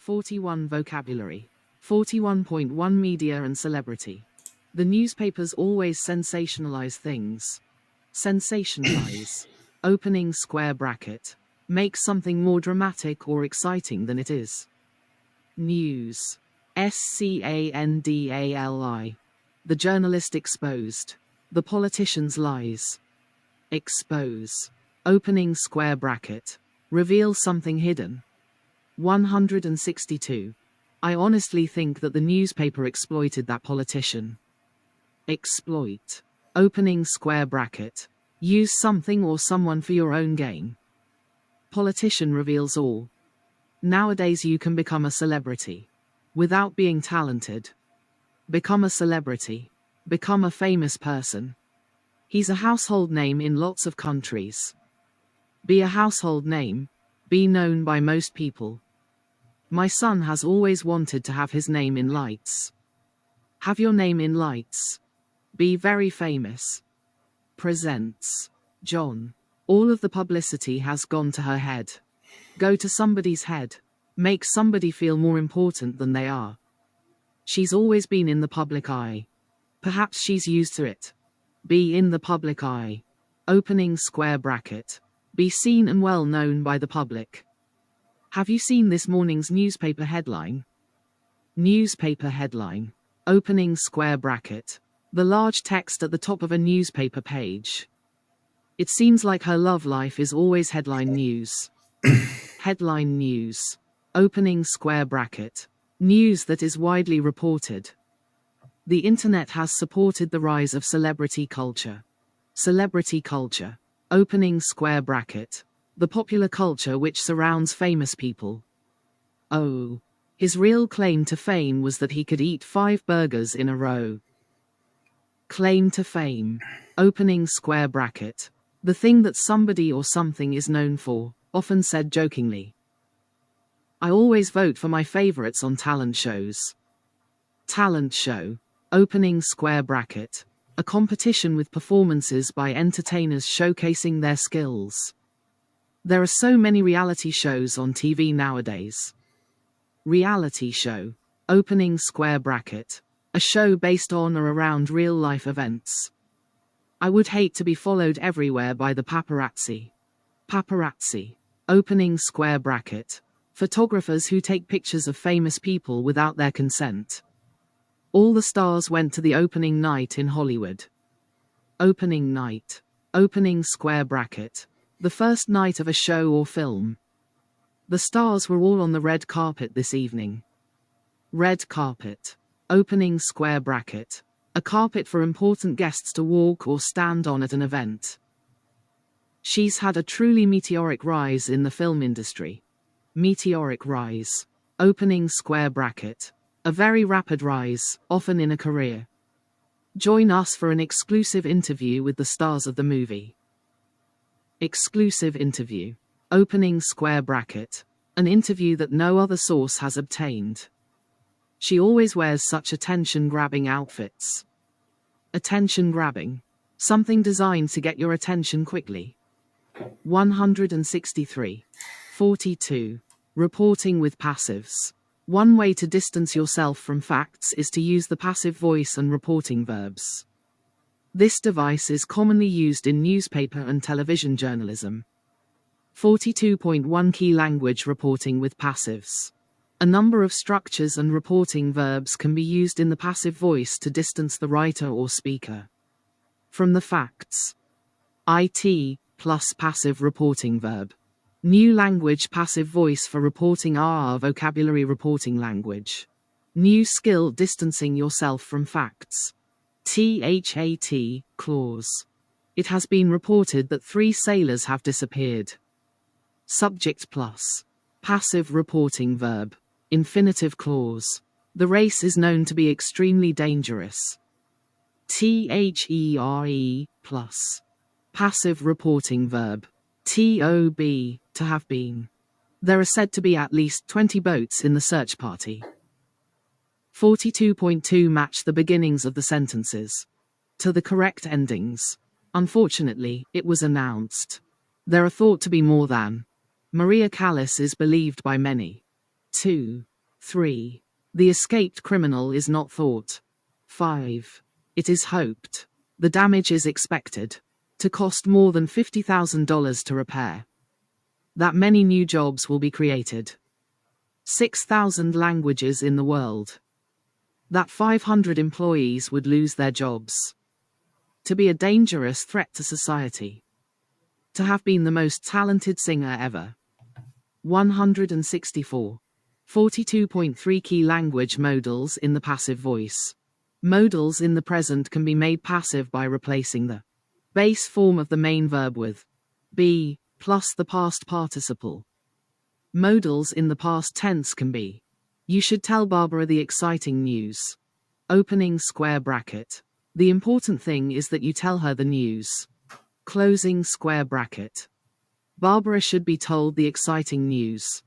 41 Vocabulary. 41.1 Media and celebrity. The newspapers always sensationalize things. Sensationalize. Opening square bracket. Make something more dramatic or exciting than it is. News. Scandali. The journalist exposed. The politician's lies. Expose. Opening square bracket. Reveal something hidden. 162. I honestly think that the newspaper exploited that politician. Exploit. Opening square bracket. Use something or someone for your own gain. Politician reveals all. Nowadays you can become a celebrity without being talented. Become a celebrity. Become a famous person. He's a household name in lots of countries. Be a household name. Be known by most people. My son has always wanted to have his name in lights. Have your name in lights. Be very famous. Presents. John. All of the publicity has gone to her head. Go to somebody's head. Make somebody feel more important than they are. She's always been in the public eye. Perhaps she's used to it. Be in the public eye. Opening square bracket. Be seen and well known by the public. Have you seen this morning's newspaper headline? Newspaper headline. Opening square bracket. The large text at the top of a newspaper page. It seems like her love life is always headline news. Headline news. Opening square bracket. News that is widely reported. The internet has supported the rise of celebrity culture. Celebrity culture. Opening square bracket. The popular culture which surrounds famous people. Oh. His real claim to fame was that he could eat 5 burgers in a row. Claim to fame. Opening square bracket. The thing that somebody or something is known for, often said jokingly. I always vote for my favorites on talent shows. Talent show. Opening square bracket. A competition with performances by entertainers showcasing their skills. There are so many reality shows on TV nowadays. Reality show. Opening square bracket. A show based on or around real-life events. I would hate to be followed everywhere by the paparazzi. Paparazzi. Opening square bracket. Photographers who take pictures of famous people without their consent. All the stars went to the opening night in Hollywood. Opening night. Opening square bracket. The first night of a show or film. The stars were all on the red carpet this evening. Red carpet. Opening square bracket. A carpet for important guests to walk or stand on at an event. She's had a truly meteoric rise in the film industry. Meteoric rise. Opening square bracket. A very rapid rise, often in a career. Join us for an exclusive interview with the stars of the movie. Exclusive interview. Opening square bracket. An interview that no other source has obtained. She always wears such attention-grabbing outfits. Attention-grabbing. Something designed to get your attention quickly. 163. 42. Reporting with passives. One way to distance yourself from facts is to use the passive voice and reporting verbs. This device is commonly used in newspaper and television journalism. 42.1 Key language reporting with passives. A number of structures and reporting verbs can be used in the passive voice to distance the writer or speaker from the facts. IT plus passive reporting verb. New language passive voice for reporting vocabulary reporting language. New skill distancing yourself from facts. THAT, clause. It has been reported that 3 sailors have disappeared. Subject plus. Passive reporting verb. Infinitive clause. The race is known to be extremely dangerous. THERE plus. Passive reporting verb. TOB, to have been. There are said to be at least 20 boats in the search party. 42.2 Match the beginnings of the sentences to the correct endings. Unfortunately, it was announced. There are thought to be more than. Maria Callas is believed by many. 2. 3. The escaped criminal is not thought. 5. It is hoped. The damage is expected to cost more than $50,000 to repair. That many new jobs will be created. 6,000 languages in the world. That 500 employees would lose their jobs. To be a dangerous threat to society. To have been the most talented singer ever. 164. 42.3 Key language modals in the passive voice. Modals in the present can be made passive by replacing the base form of the main verb with be plus the past participle. Modals in the past tense can be: you should tell Barbara the exciting news. Opening square bracket. The important thing is that you tell her the news. Closing square bracket. Barbara should be told the exciting news.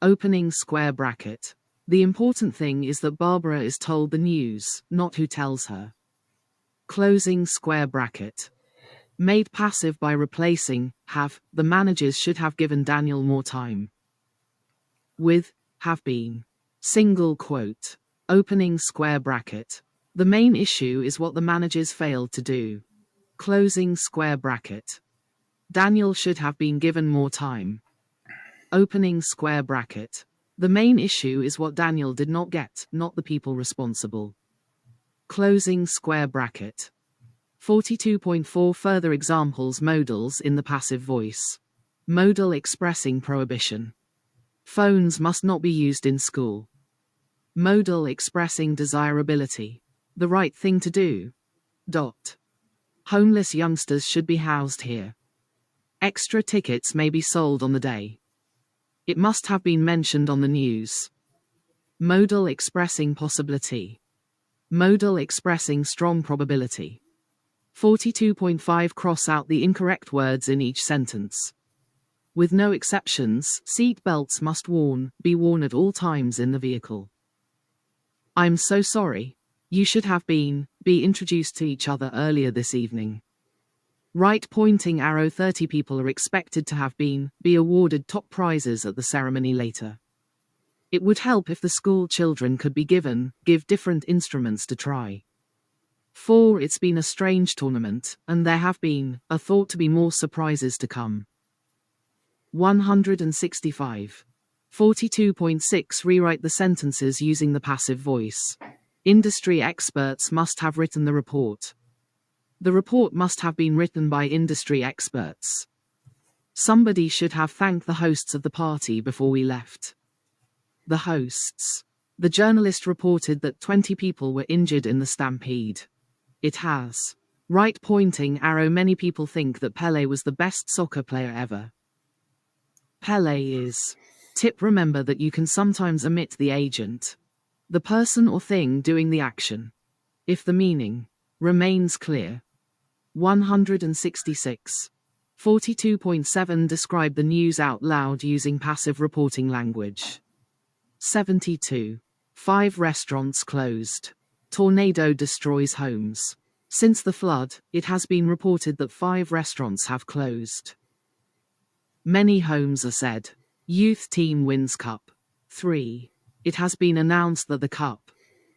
Opening square bracket. The important thing is that Barbara is told the news, not who tells her. Closing square bracket. Made passive by replacing have. The managers should have given Daniel more time. With have been. Single quote. Opening square bracket. The main issue is what the managers failed to do. Closing square bracket. Daniel should have been given more time. Opening square bracket. The main issue is what Daniel did not get, not the people responsible. Closing square bracket. 42.4 Further examples. Modals in the passive voice. Modal expressing prohibition. Phones must not be used in school. Modal expressing desirability. The right thing to do. Homeless youngsters should be housed here. Extra tickets may be sold on the day. It must have been mentioned on the news. Modal expressing possibility. Modal expressing strong probability. 42.5 Cross out the incorrect words in each sentence. With no exceptions, seat belts must be worn at all times in the vehicle. I'm so sorry. You should have be introduced to each other earlier this evening. Right pointing arrow. 30 people are expected to have be awarded top prizes at the ceremony later. It would help if the school children could be give different instruments to try. 4. It's been a strange tournament, and there have are thought to be more surprises to come. 165. 42.6 Rewrite the sentences using the passive voice. Industry experts must have written the report. The report must have been written by industry experts. Somebody should have thanked the hosts of the party before we left. The hosts. The journalist reported that 20 people were injured in the stampede. It has. Right pointing arrow. Many people think that Pelé was the best soccer player ever. Pelé is. Tip: remember that you can sometimes omit the agent, the person or thing doing the action, if the meaning remains clear. 166. 42.7 Describe the news out loud using passive reporting language. 72. 5 restaurants closed. Tornado destroys homes. Since the flood, it has been reported that 5 restaurants have closed. Many homes are said. Youth team wins cup. 3. It has been announced that the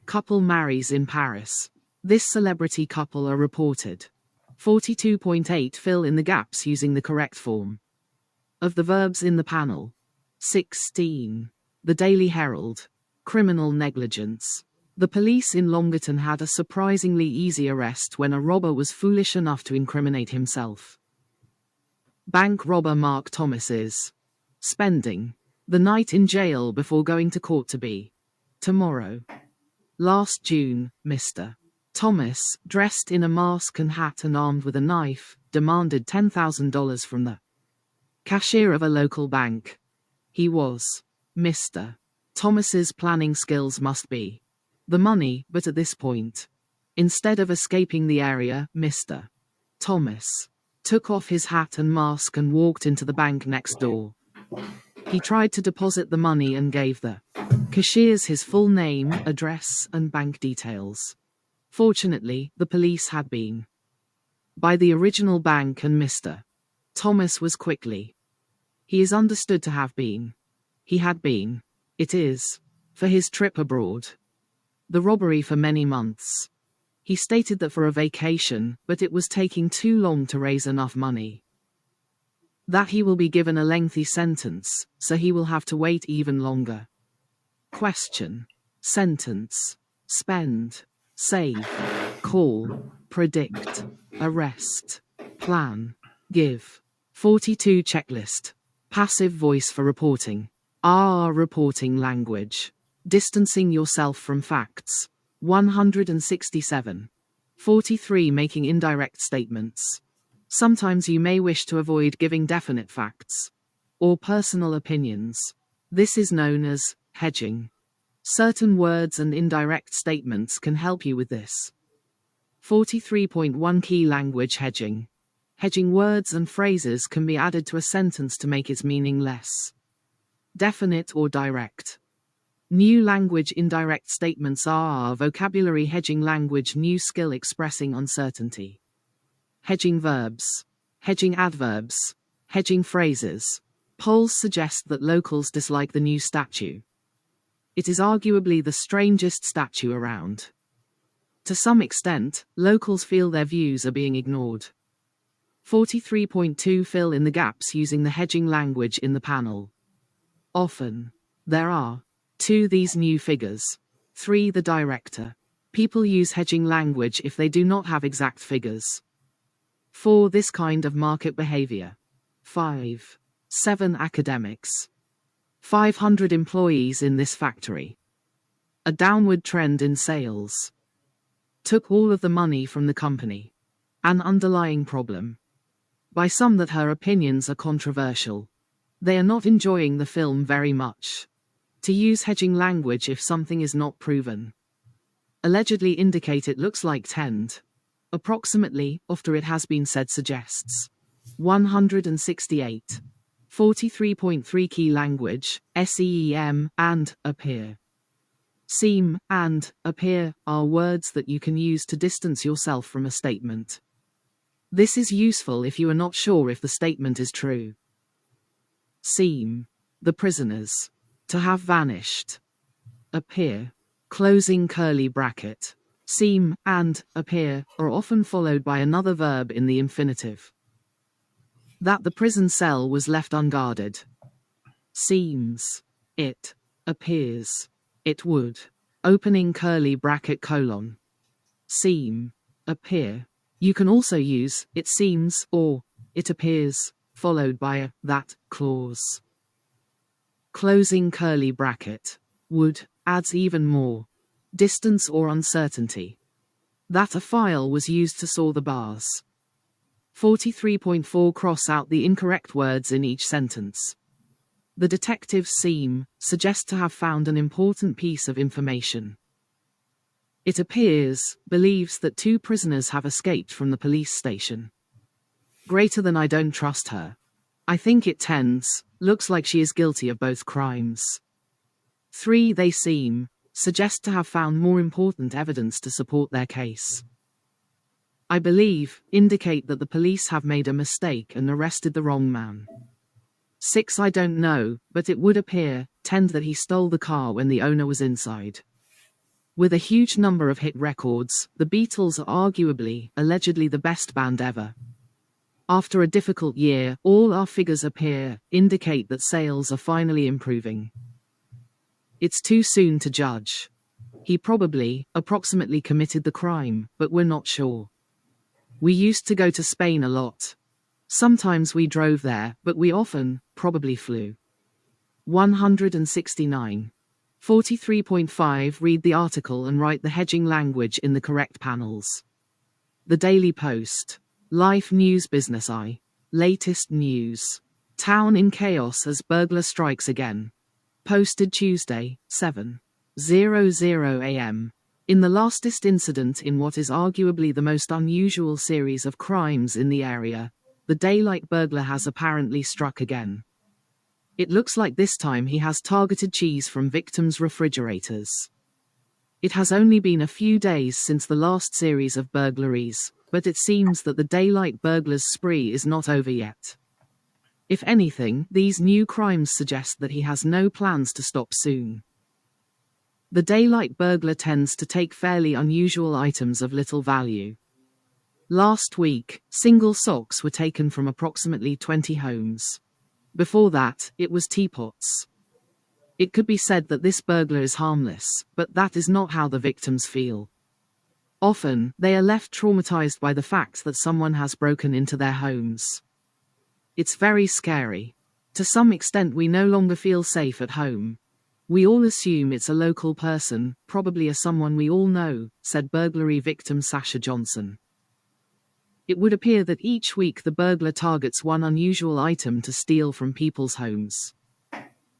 couple marries in Paris. This celebrity couple are reported. 42.8 Fill in the gaps using the correct form of the verbs in the panel. 16. The Daily Herald. Criminal negligence. The police in Longerton had a surprisingly easy arrest when a robber was foolish enough to incriminate himself. Bank robber Mark Thomas is spending the night in jail before going to court to be tomorrow. Last June, Mr. Thomas, dressed in a mask and hat and armed with a knife, demanded $10,000 from the cashier of a local bank. He was Mr. Thomas's planning skills must be the money, but at this point, instead of escaping the area, Mr. Thomas took off his hat and mask and walked into the bank next door. He tried to deposit the money and gave the cashiers his full name, address, and bank details. Fortunately, the police had been by the original bank and Mr. Thomas was quickly. He is understood to have been. He had been. It is for his trip abroad. The robbery for many months. He stated that for a vacation, but it was taking too long to raise enough money. That he will be given a lengthy sentence, so he will have to wait even longer. Question. Sentence. Spend. Save. Call. Predict. Arrest. Plan. Give. 42 checklist. Passive voice for reporting. Reporting language. Distancing yourself from facts. 167. 43 making indirect statements. Sometimes you may wish to avoid giving definite facts or personal opinions. This is known as hedging. Certain words and indirect statements can help you with this. 43.1 Key language hedging. Hedging words and phrases can be added to a sentence to make its meaning less definite or direct. New language indirect statements are vocabulary hedging language new skill expressing uncertainty. Hedging verbs. Hedging adverbs. Hedging phrases. Polls suggest that locals dislike the new statue. It is arguably the strangest statue around. To some extent, locals feel their views are being ignored. 43.2 Fill in the gaps using the hedging language in the panel. Often. There are 2 these new figures. 3 the director. People use hedging language if they do not have exact figures. 4 this kind of market behavior. 5. 7 academics. 500 employees in this factory. A downward trend in sales. Took all of the money from the company. An underlying problem. By some that her opinions are controversial. They are not enjoying the film very much. To use hedging language if something is not proven. Allegedly indicate it looks like tend. Approximately, after it has been said suggests. 168. 43.3 Key language, SEEM, and, appear. Seem, and, appear, are words that you can use to distance yourself from a statement. This is useful if you are not sure if the statement is true. Seem. The prisoners. To have vanished. Appear. Closing curly bracket. Seem, and, appear, are often followed by another verb in the infinitive. That the prison cell was left unguarded. Seems. It. Appears. It would. Opening curly bracket colon. Seem. Appear. You can also use, it seems, or, it appears, followed by a, that, clause. Closing curly bracket. Would, adds even more. Distance or uncertainty. That a file was used to saw the bars. 43.4 Cross out the incorrect words in each sentence. The detectives seem, suggest to have found an important piece of information. It appears, believes that 2 prisoners have escaped from the police station. Greater than I don't trust her. I think it tends, looks like she is guilty of both crimes. 3 They seem, suggest to have found more important evidence to support their case. I believe, indicate that the police have made a mistake and arrested the wrong man. 6 I don't know, but it would appear, tend that he stole the car when the owner was inside. With a huge number of hit records, the Beatles are arguably, allegedly the best band ever. After a difficult year, all our figures appear, indicate that sales are finally improving. It's too soon to judge. He probably, approximately committed the crime, but we're not sure. We used to go to Spain a lot. Sometimes we drove there, but we often, probably flew. 169. 43.5 Read the article and write the hedging language in the correct panels. The Daily Post. Life News Business Eye. Latest news. Town in chaos as burglar strikes again. Posted Tuesday, 7:00 a.m. In the latest incident in what is arguably the most unusual series of crimes in the area, the daylight burglar has apparently struck again. It looks like this time he has targeted cheese from victims' refrigerators. It has only been a few days since the last series of burglaries, but it seems that the daylight burglar's spree is not over yet. If anything, these new crimes suggest that he has no plans to stop soon. The daylight burglar tends to take fairly unusual items of little value. Last week, single socks were taken from approximately 20 homes. Before that, it was teapots. It could be said that this burglar is harmless, but that is not how the victims feel. Often, they are left traumatized by the fact that someone has broken into their homes. It's very scary. To some extent, we no longer feel safe at home. We all assume it's a local person, probably a someone we all know, said burglary victim Sasha Johnson. It would appear that each week the burglar targets one unusual item to steal from people's homes.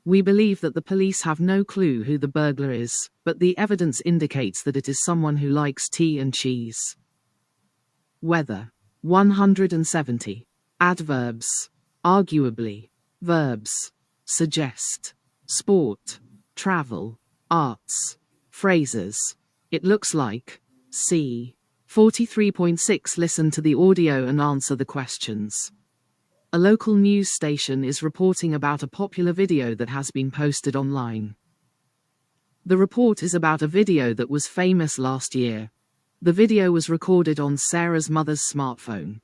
We believe that the police have no clue who the burglar is, but the evidence indicates that it is someone who likes tea and cheese. Weather. 170. Adverbs. Arguably. Verbs. Suggest. Sport. Travel. Arts. Phrases. It looks like. See. 43.6 Listen to the audio and answer the questions. A local news station is reporting about a popular video that has been posted online. The report is about a video that was famous last year. The video was recorded on Sarah's mother's smartphone.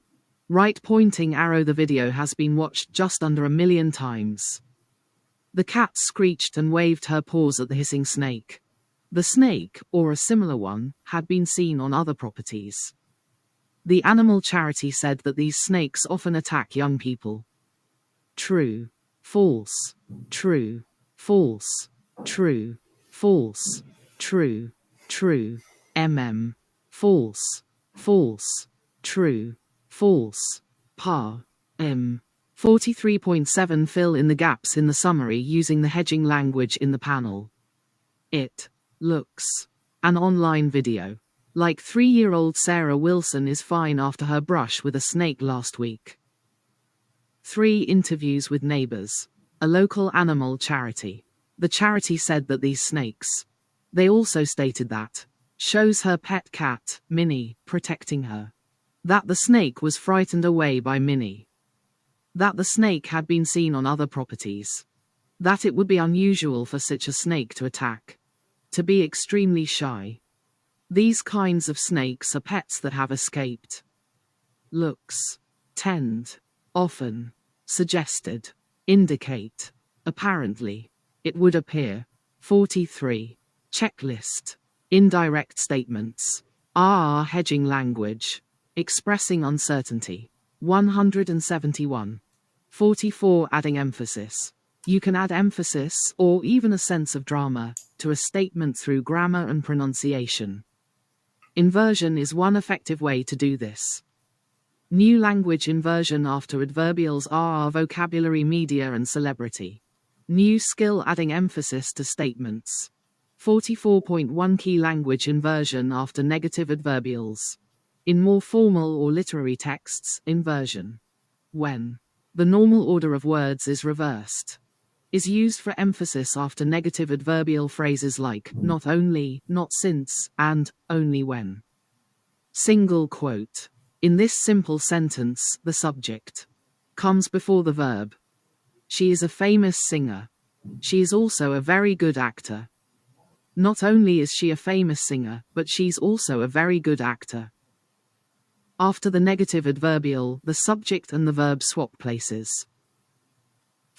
Right pointing arrow. The video has been watched just under 1 million times. The cat screeched and waved her paws at the hissing snake. The snake, or a similar one, had been seen on other properties. The animal charity said that these snakes often attack young people. True. False. True. False. True. False. True. True. False. False. True. False. Pa. 43.7 Fill in the gaps in the summary using the hedging language in the panel. It looks. An online video. Like 3-year-old Sarah Wilson is fine after her brush with a snake last week. 3 interviews with neighbors. A local animal charity. The charity said that these snakes. They also stated that. Shows her pet cat, Minnie, protecting her. That the snake was frightened away by Minnie. That the snake had been seen on other properties. That it would be unusual for such a snake to attack. To be extremely shy. These kinds of snakes are pets that have escaped. Looks. Tend. Often. Suggested. Indicate. Apparently. It would appear. 43. Checklist. Indirect statements. Hedging language. Expressing uncertainty. 171. 44 Adding emphasis. You can add emphasis, or even a sense of drama, to a statement through grammar and pronunciation. Inversion is one effective way to do this. New language inversion after adverbials are vocabulary, media and celebrity. New skill adding emphasis to statements. 44.1 Key language inversion after negative adverbials. In more formal or literary texts, inversion. When the normal order of words is reversed. Is used for emphasis after negative adverbial phrases like not only, not since, and only when. Single quote. In this simple sentence, the subject comes before the verb. She is a famous singer. She is also a very good actor. Not only is she a famous singer, but she's also a very good actor. After the negative adverbial, the subject and the verb swap places.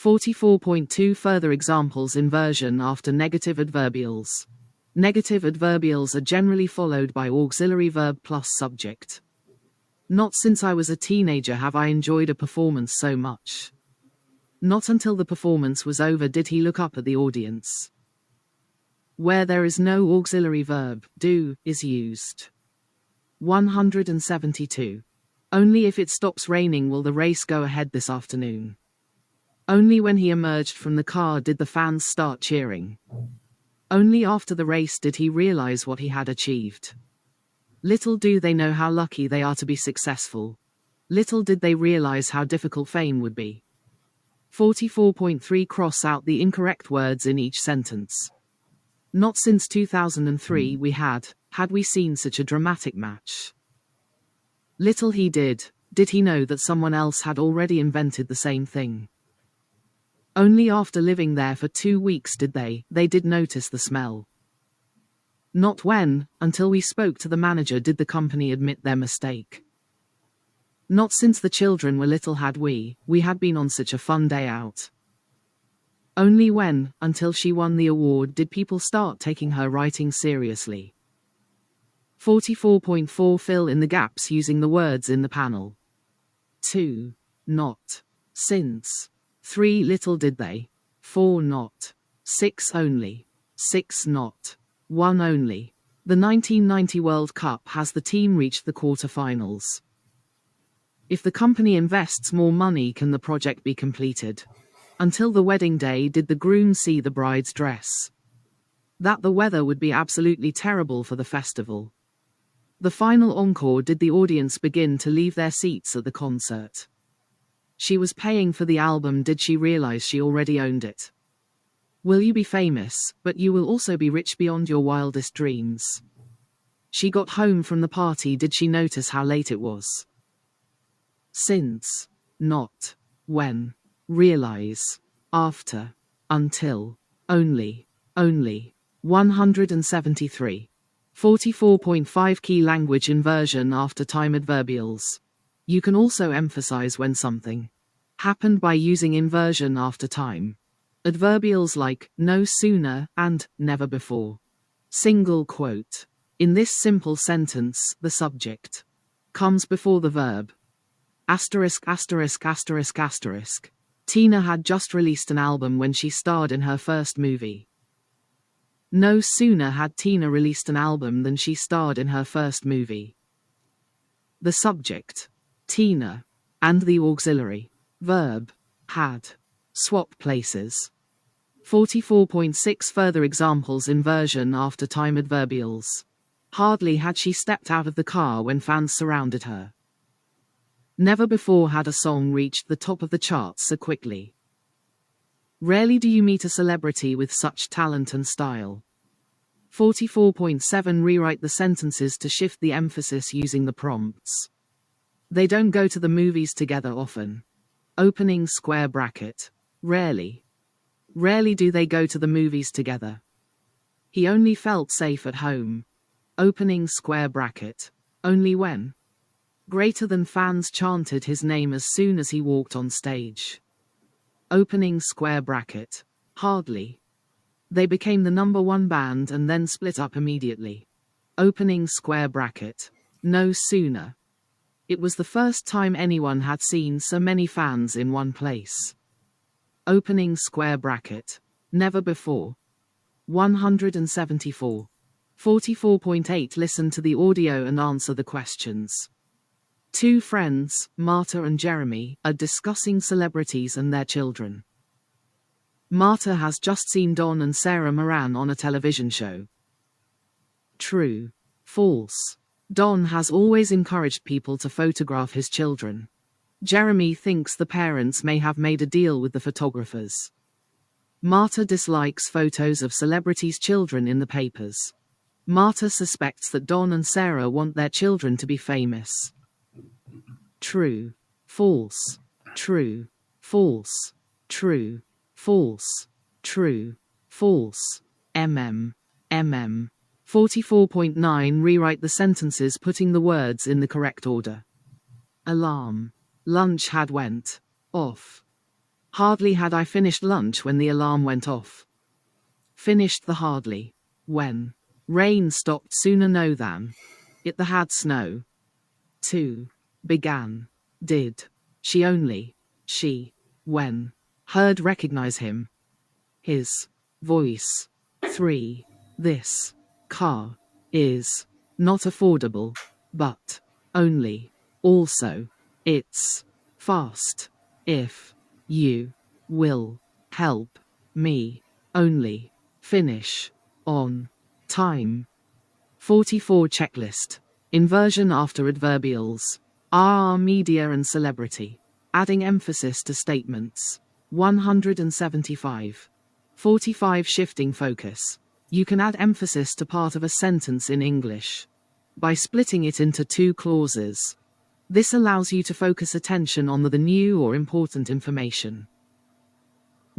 44.2 Further examples. Inversion after negative adverbials. Negative adverbials are generally followed by auxiliary verb plus subject. Not since I was a teenager have I enjoyed a performance so much. Not until the performance was over did he look up at the audience. Where there is no auxiliary verb, do is used. 172. Only if it stops raining will the race go ahead this afternoon. Only when he emerged from the car did the fans start cheering. Only after the race did he realize what he had achieved. Little do they know how lucky they are to be successful. Little did they realize how difficult fame would be. 44.3 Cross out the incorrect words in each sentence. Not since 2003 had we seen such a dramatic match. Little he did he know that someone else had already invented the same thing. Only after living there for 2 weeks did they did notice the smell. Not when, until we spoke to the manager, did the company admit their mistake. Not since the children were little had we had been on such a fun day out. Only when, until she won the award, did people start taking her writing seriously. 44.4 Fill in the gaps using the words in the panel. 2. Not. Since. 3. Little did they. 4. Not. 6. Only. 6. Not. 1. Only. The 1990 World Cup has the team reached the quarter-finals. If the company invests more money, can the project be completed? Until the wedding day, did the groom see the bride's dress? That the weather would be absolutely terrible for the festival. The final encore, did the audience begin to leave their seats at the concert? She was paying for the album, did she realize she already owned it? Will you be famous, but you will also be rich beyond your wildest dreams? She got home from the party, did she notice how late it was? Since. Not. When. Realize. After. Until. Only. 173. 44.5 Key language inversion after time adverbials. You can also emphasize when something happened by using inversion after time. Adverbials like no sooner and never before. Single quote. In this simple sentence, the subject comes before the verb. Asterisk, asterisk, asterisk, asterisk. Tina had just released an album when she starred in her first movie. No sooner had Tina released an album than she starred in her first movie. The subject, Tina, and the auxiliary, verb, had, swap places. 44.6 Further examples inversion after time adverbials. Hardly had she stepped out of the car when fans surrounded her. Never before had a song reached the top of the charts so quickly. Rarely do you meet a celebrity with such talent and style. 44.7 Rewrite the sentences to shift the emphasis using the prompts. They don't go to the movies together often. Opening square bracket. Rarely. Rarely do they go to the movies together. He only felt safe at home. Opening square bracket. Only when. Greater than fans chanted his name as soon as he walked on stage. Opening square bracket. Hardly. They became the #1 band and then split up immediately. Opening square bracket. No sooner. It was the first time anyone had seen so many fans in one place. Opening square bracket. Never before. 174. 44.8 Listen to the audio and answer the questions. Two friends, Marta and Jeremy, are discussing celebrities and their children. Marta has just seen Don and Sarah Moran on a television show. True. False. Don has always encouraged people to photograph his children. Jeremy thinks the parents may have made a deal with the photographers. Marta dislikes photos of celebrities' children in the papers. Marta suspects that Don and Sarah want their children to be famous. True. False. True. False. True. False. True. False. 44.9 Rewrite the sentences putting the words in the correct order. Alarm. Lunch had went off. Hardly had I finished lunch when the alarm went off. Finished the hardly. When. Rain stopped sooner no than. It the had snow. 2. Began. Did. She only. She. When. Heard recognize him. His. Voice. 3. This. Car. Is. Not affordable. But. Only. Also. It's. Fast. If. You. Will. Help. Me. Only. Finish. On. Time. 44 Checklist. Inversion after adverbials. Media and celebrity. Adding emphasis to statements. 175. 45 Shifting focus. You can add emphasis to part of a sentence in English by splitting it into two clauses. This allows you to focus attention on the new or important information.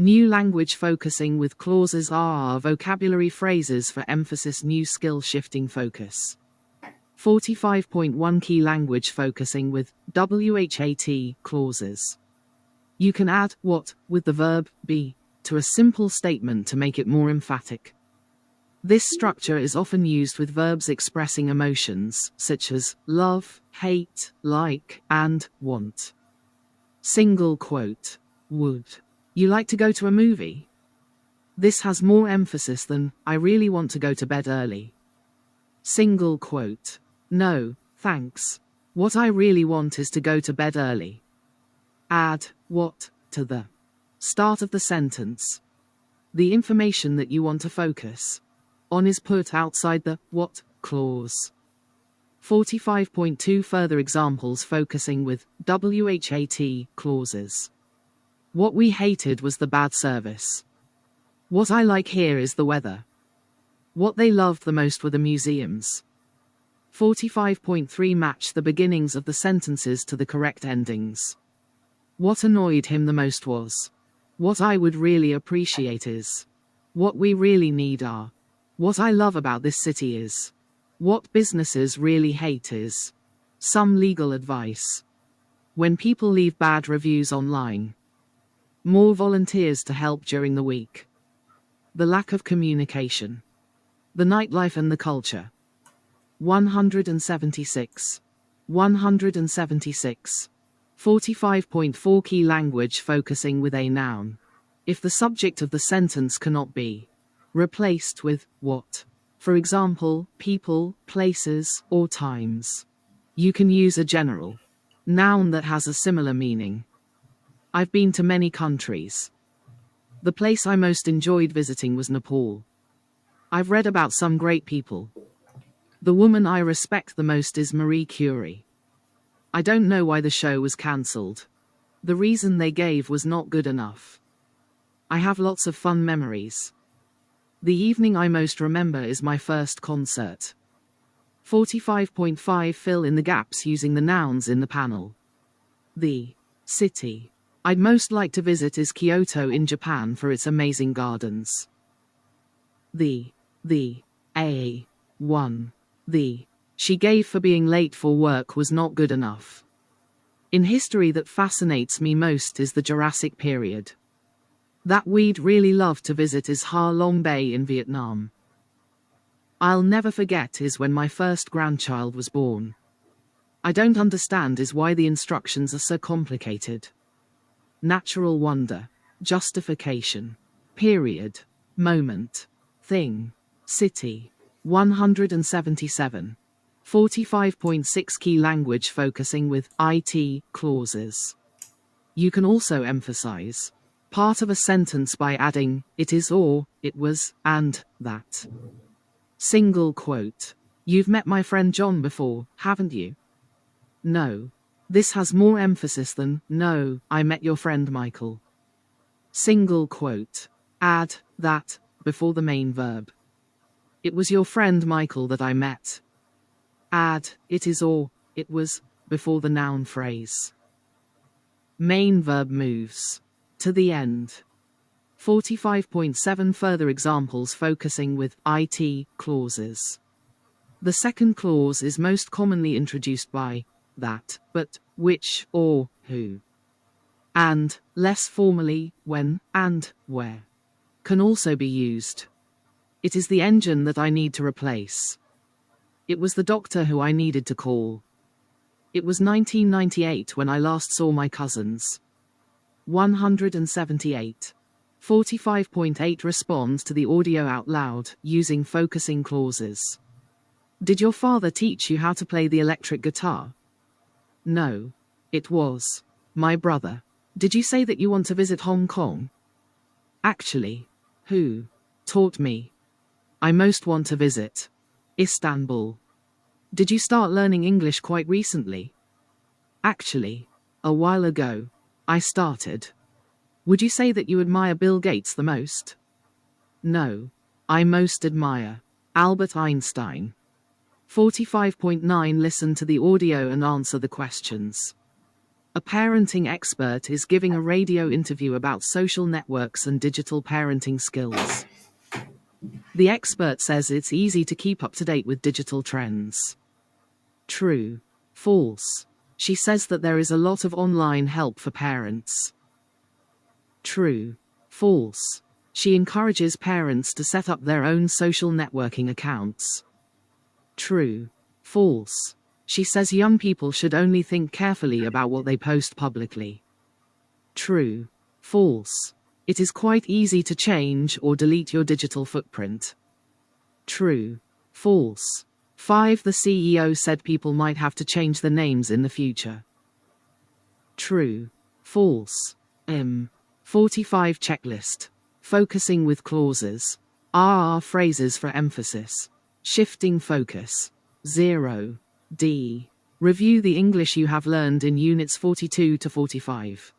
New language focusing with clauses are vocabulary phrases for emphasis. New skill shifting focus. 45.1 Key language focusing with WHAT clauses. You can add what with the verb be to a simple statement to make it more emphatic. This structure is often used with verbs expressing emotions, such as love, hate, like, and want. Single quote. Would you like to go to a movie? This has more emphasis than, I really want to go to bed early. Single quote. No, thanks. What I really want is to go to bed early. Add what to the start of the sentence. The information that you want to focus on is put outside the what clause. 45.2 Further examples focusing with WHAT clauses. What we hated was the bad service. What I like here is the weather. What they loved the most were the museums. 45.3 Match the beginnings of the sentences to the correct endings. What annoyed him the most was. What I would really appreciate is. What we really need are. What I love about this city is. What businesses really hate is. Some legal advice. When people leave bad reviews online. More volunteers to help during the week. The lack of communication. The nightlife and the culture. 176. 176. 45.4 Key language focusing with a noun. If the subject of the sentence cannot be replaced with what, for example, people, places, or times, you can use a general noun that has a similar meaning. I've been to many countries. The place I most enjoyed visiting was Nepal. I've read about some great people. The woman I respect the most is Marie Curie. I don't know why the show was cancelled. The reason they gave was not good enough. I have lots of fun memories. The evening I most remember is my first concert. 45.5 Fill in the gaps using the nouns in the panel. The city I'd most like to visit is Kyoto in Japan for its amazing gardens. The A1. The she gave for being late for work was not good enough. In history that fascinates me most is the Jurassic period. That we'd really love to visit is Ha Long Bay in Vietnam. I'll never forget is when my first grandchild was born. I don't understand is why the instructions are so complicated. Natural wonder. Justification. Period. Moment. Thing. City. 177. 45.6 Key language focusing with IT clauses. You can also emphasize part of a sentence by adding it is or it was and that. Single quote. You've met my friend John before, haven't you? No. This has more emphasis than no, I met your friend Michael. Single quote. Add that before the main verb. It was your friend Michael that I met. Add it is or it was before the noun phrase. Main verb moves to the end. 45.7 Further examples focusing with IT clauses. The second clause is most commonly introduced by that, but which or who. And, less formally, when and where. Can also be used. It is the engine that I need to replace. It was the doctor who I needed to call. It was 1998 when I last saw my cousins. 178. 45.8 Responds to the audio out loud, using focusing clauses. Did your father teach you how to play the electric guitar? No. It was my brother. Did you say that you want to visit Hong Kong? Actually. Who taught me? I most want to visit Istanbul. Did you start learning English quite recently? Actually. A while ago. I started. Would you say that you admire Bill Gates the most? No. I most admire Albert Einstein. 45.9 Listen to the audio and answer the questions. A parenting expert is giving a radio interview about social networks and digital parenting skills. The expert says it's easy to keep up to date with digital trends. True. False. She says that there is a lot of online help for parents. True. False. She encourages parents to set up their own social networking accounts. True. False. She says young people should only think carefully about what they post publicly. True. False. It is quite easy to change or delete your digital footprint. True. False. 5. The CEO said people might have to change their names in the future. True. False. 45 checklist. Focusing with clauses. Phrases for emphasis. Shifting focus. 0. D. Review the English you have learned in Units 42 to 45.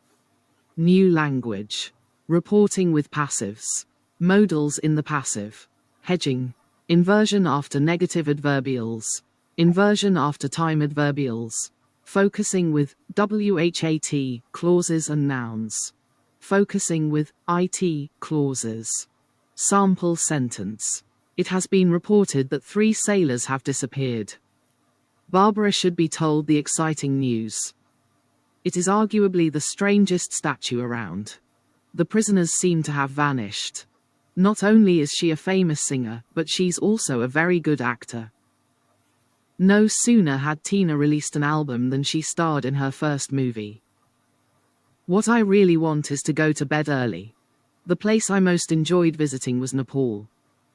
New language. Reporting with passives. Modals in the passive. Hedging. Inversion after negative adverbials. Inversion after time adverbials. Focusing with WHAT clauses and nouns. Focusing with IT clauses. Sample sentence. It has been reported that 3 sailors have disappeared. Barbara should be told the exciting news. It is arguably the strangest statue around. The prisoners seem to have vanished. Not only is she a famous singer, but she's also a very good actor. No sooner had Tina released an album than she starred in her first movie. What I really want is to go to bed early. The place I most enjoyed visiting was Nepal.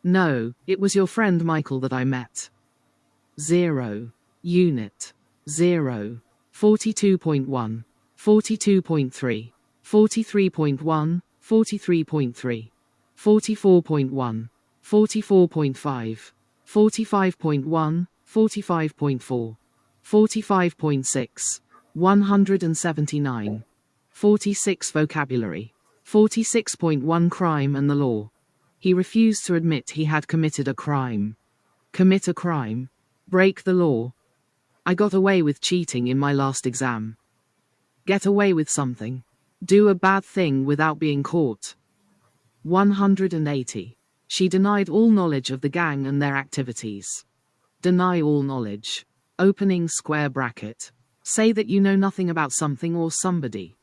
No, it was your friend Michael that I met. 0. Unit 0. 42.1. 42.3. 43.1. 43.3. 44.1. 44.5. 45.1. 45.4. 45.6. 179. 46 vocabulary. 46.1 Crime and the law. He refused to admit he had committed a crime. Commit a crime. Break the law. I got away with cheating in my last exam. Get away with something. Do a bad thing without being caught. 180. She denied all knowledge of the gang and their activities. Deny all knowledge. Opening square bracket. Say that you know nothing about something or somebody.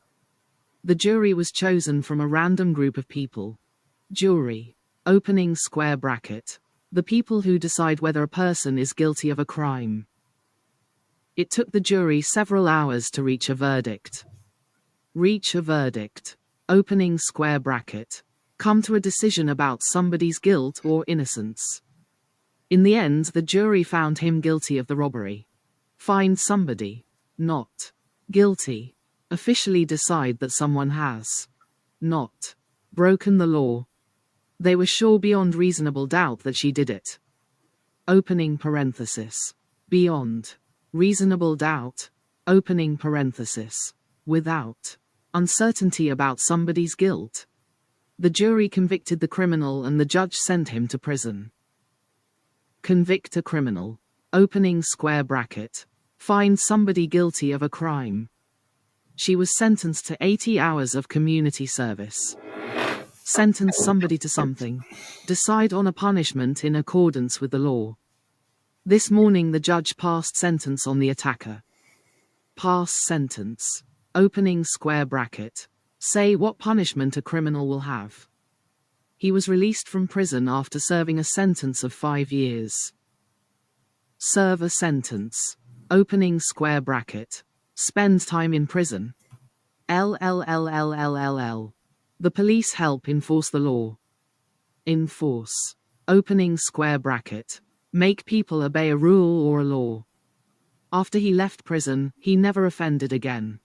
The jury was chosen from a random group of people. Jury. Opening square bracket. The people who decide whether a person is guilty of a crime. It took the jury several hours to reach a verdict. Reach a verdict. Opening square bracket. Come to a decision about somebody's guilt or innocence. In the end, the jury found him guilty of the robbery. Find somebody. Not. Guilty. Officially decide that someone has. Not. Broken the law. They were sure beyond reasonable doubt that she did it. Opening parenthesis. Beyond. Reasonable doubt. Opening parenthesis. Without. Uncertainty about somebody's guilt. The jury convicted the criminal and the judge sent him to prison. Convict a criminal. Opening square bracket. Find somebody guilty of a crime. She was sentenced to 80 hours of community service. Sentence somebody to something. Decide on a punishment in accordance with the law. This morning the judge passed sentence on the attacker. Pass sentence. Opening square bracket. Say what punishment a criminal will have. He was released from prison after serving a sentence of 5 years. Serve a sentence. Opening square bracket. Spend time in prison. LLLLLLL. The police help enforce the law. Enforce. Opening square bracket. Make people obey a rule or a law. After he left prison, he never offended again.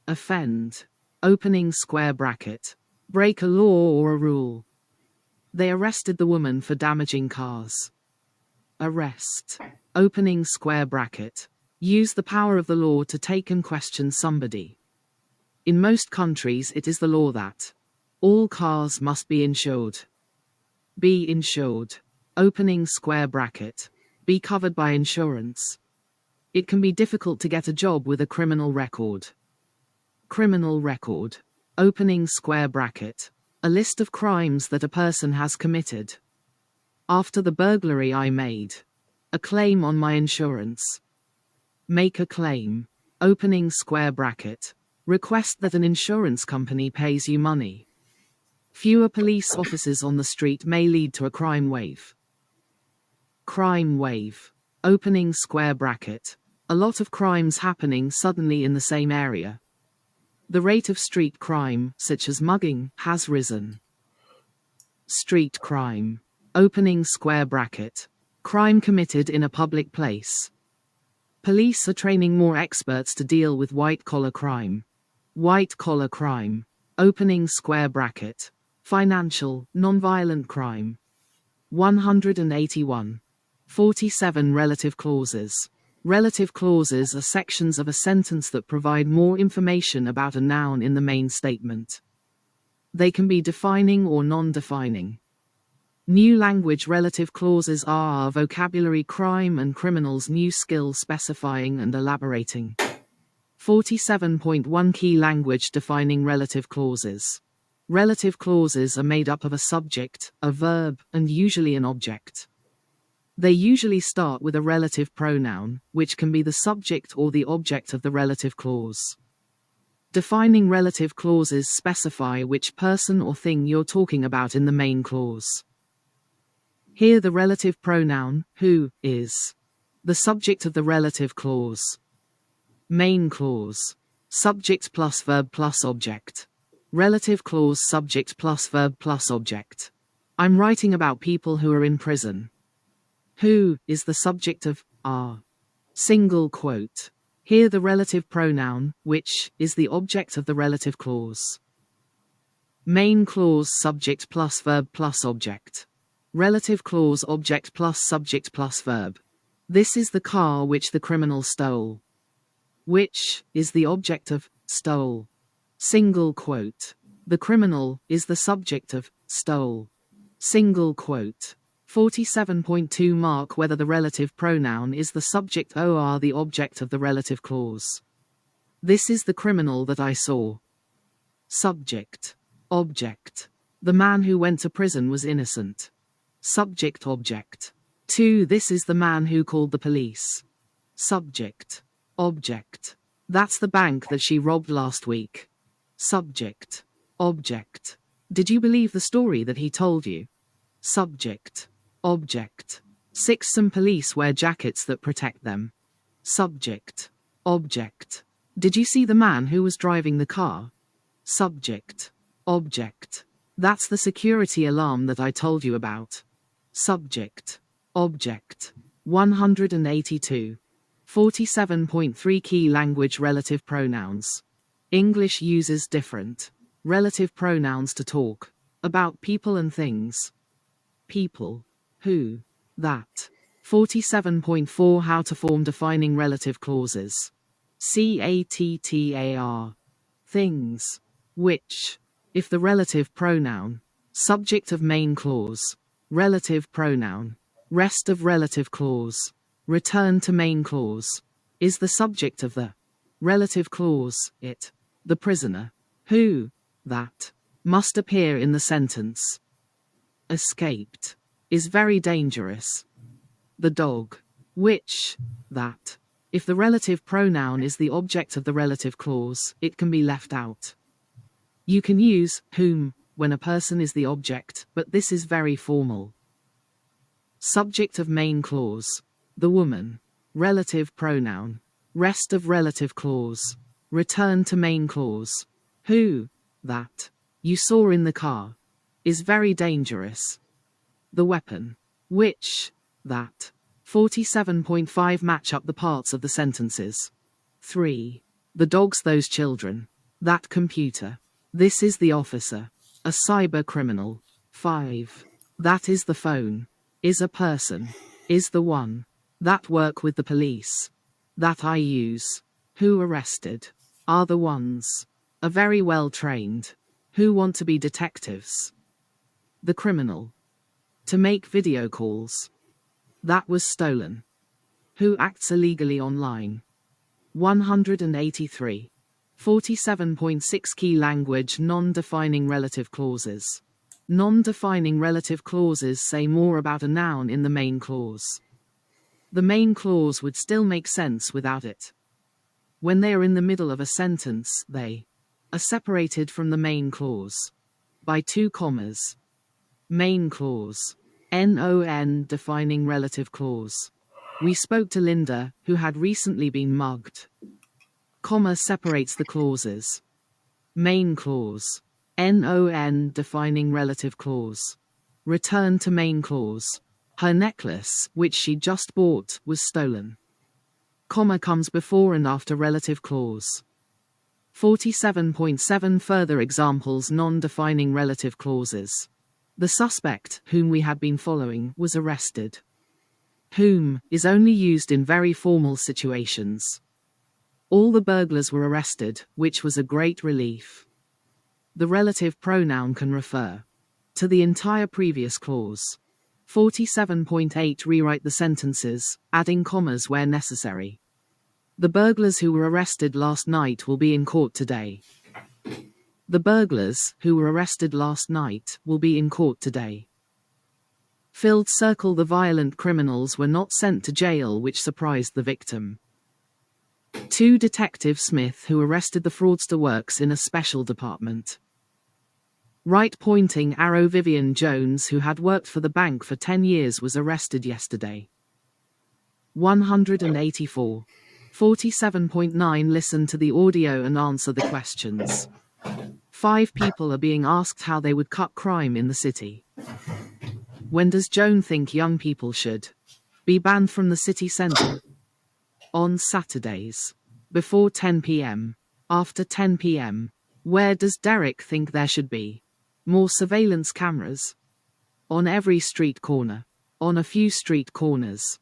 Offend. Opening square bracket. Break a law or a rule. They arrested the woman for damaging cars. Arrest. Opening square bracket. Use the power of the law to take and question somebody. In most countries it is the law that all cars must be insured. Be insured. Opening square bracket. Be covered by insurance. It can be difficult to get a job with a criminal record. Criminal record. Opening square bracket. A list of crimes that a person has committed. After the burglary I made. A claim on my insurance. Make a claim. Opening square bracket. Request that an insurance company pays you money. Fewer police officers on the street may lead to a crime wave. Crime wave. Opening square bracket. A lot of crimes happening suddenly in the same area. The rate of street crime, such as mugging, has risen. Street crime. Opening square bracket. Crime committed in a public place. Police are training more experts to deal with white-collar crime. White-collar crime. Opening square bracket. Financial, non-violent crime. 181. 47 relative clauses. Relative clauses are sections of a sentence that provide more information about a noun in the main statement. They can be defining or non-defining. New language relative clauses are vocabulary crime and criminals new skill specifying and elaborating. 47.1 Key language defining relative clauses. Relative clauses are made up of a subject, a verb, and usually an object. They usually start with a relative pronoun, which can be the subject or the object of the relative clause. Defining relative clauses specify which person or thing you're talking about in the main clause. Here the relative pronoun, who, is the subject of the relative clause. Main clause. Subject plus verb plus object. Relative clause subject plus verb plus object. I'm writing about people who are in prison. Who is the subject of are. Single quote. Here the relative pronoun, which, is the object of the relative clause. Main clause subject plus verb plus object. Relative clause object plus subject plus verb. This is the car which the criminal stole. Which, is the object of, stole. Single quote. The criminal, is the subject of, stole. Single quote. 47.2 Mark whether the relative pronoun is the subject or the object of the relative clause. This is the criminal that I saw. Subject. Object. The man who went to prison was innocent. Subject object. 2. This is the man who called the police. Subject. Object. That's the bank that she robbed last week. Subject. Object. Did you believe the story that he told you? Subject. Object. 6. Some police wear jackets that protect them. Subject. Object. Did you see the man who was driving the car? Subject. Object. That's the security alarm that I told you about. Subject. Object. 182. 47.3 Key language relative pronouns. English uses different relative pronouns to talk about people and things. People. Who. That. 47.4 How to form defining relative clauses. CATTAR. Things. Which. If the relative pronoun. Subject of main clause. Relative pronoun. Rest of relative clause. Return to main clause. Is the subject of the relative clause, it. The prisoner. Who. That. Must appear in the sentence. Escaped. Is very dangerous. The dog. Which. That. If the relative pronoun is the object of the relative clause, it can be left out. You can use whom when a person is the object, but this is very formal. Subject of main clause. The woman. Relative pronoun. Rest of relative clause. Return to main clause. Who. That. You saw in the car. Is very dangerous. The weapon. Which. That. 47.5 Match up the parts of the sentences. 3. The dogs those children. That computer. This is the officer. A cyber criminal. 5. That is the phone. Is a person. Is the one. That work with the police. That I use. Who arrested. Are the ones. Are very well trained. Who want to be detectives. The criminal. To make video calls. That was stolen. Who acts illegally online. 183. 47.6 Key language non-defining relative clauses. Non-defining relative clauses say more about a noun in the main clause. The main clause would still make sense without it. When they are in the middle of a sentence, they are separated from the main clause by 2 commas. Main clause. Non-defining relative clause. We spoke to Linda, who had recently been mugged. Comma separates the clauses. Main clause. Non-defining relative clause. Return to main clause. Her necklace, which she just bought, was stolen. Comma comes before and after relative clause. 47.7 Further examples non-defining relative clauses. The suspect, whom we had been following, was arrested. Whom is only used in very formal situations. All the burglars were arrested, which was a great relief. The relative pronoun can refer to the entire previous clause. 47.8 Rewrite the sentences, adding commas where necessary. The burglars who were arrested last night will be in court today. The burglars who were arrested last night will be in court today. Filled circle. The violent criminals were not sent to jail, which surprised the victim. 2 Detective Smith, who arrested the fraudster, works in a special department. Right pointing arrow. Vivian Jones, who had worked for the bank for 10 years, was arrested yesterday. 184. 47.9 Listen to the audio and answer the questions. 5 people are being asked how they would cut crime in the city. When does Joan think young people should be banned from the city centre? On Saturdays. Before 10 p.m. After 10 p.m. Where does Derek think there should be more surveillance cameras? On every street corner. On a few street corners.